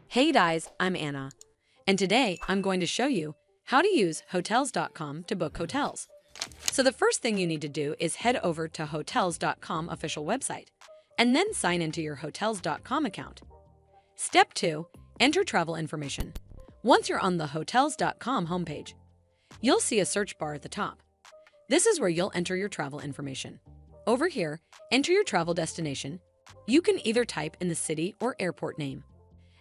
Hey guys, I'm Anna, and today I'm going to show you how to use Hotels.com to book hotels. So the first thing you need to do is head over to Hotels.com official website, and then sign into your Hotels.com account. Step 2. Enter travel information. Once you're on the Hotels.com homepage, you'll see a search bar at the top. This is where you'll enter your travel information. Over here, enter your travel destination. You can either type in the city or airport name,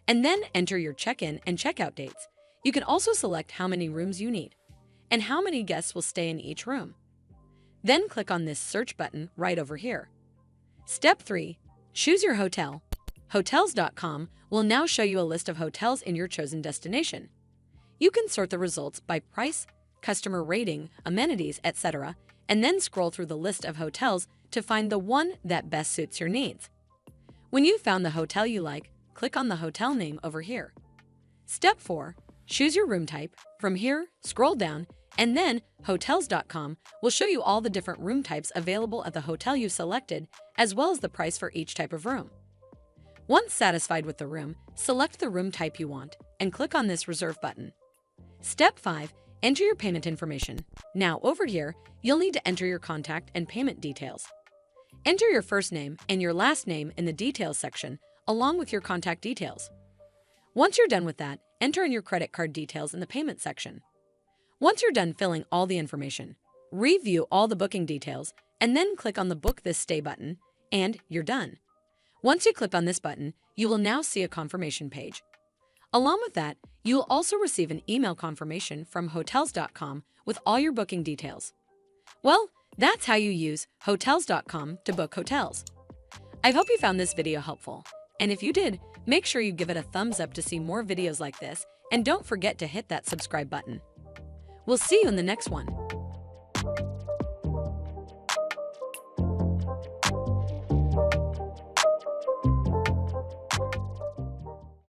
and then enter your check-in and check-out dates. You can also select how many rooms you need and how many guests will stay in each room. Then click on this search button right over here. Step 3. Choose your hotel. Hotels.com will now show you a list of hotels in your chosen destination. You can sort the results by price, customer rating, amenities, etc., and then scroll through the list of hotels to find the one that best suits your needs. When you've found the hotel you like, click on the hotel name over here. Step 4. Choose your room type. From here, scroll down, and then Hotels.com will show you all the different room types available at the hotel you selected, as well as the price for each type of room. Once satisfied with the room, select the room type you want and click on this Reserve button. Step 5. Enter your payment information. Now over here, you'll need to enter your contact and payment details. Enter your first name and your last name in the details section, along with your contact details. Once you're done with that, enter in your credit card details in the payment section. Once you're done filling all the information, review all the booking details, and then click on the Book This Stay button, and you're done. Once you click on this button, you will now see a confirmation page. Along with that, you will also receive an email confirmation from Hotels.com with all your booking details. Well, that's how you use Hotels.com to book hotels. I hope you found this video helpful, and if you did, make sure you give it a thumbs up to see more videos like this, and don't forget to hit that subscribe button. We'll see you in the next one.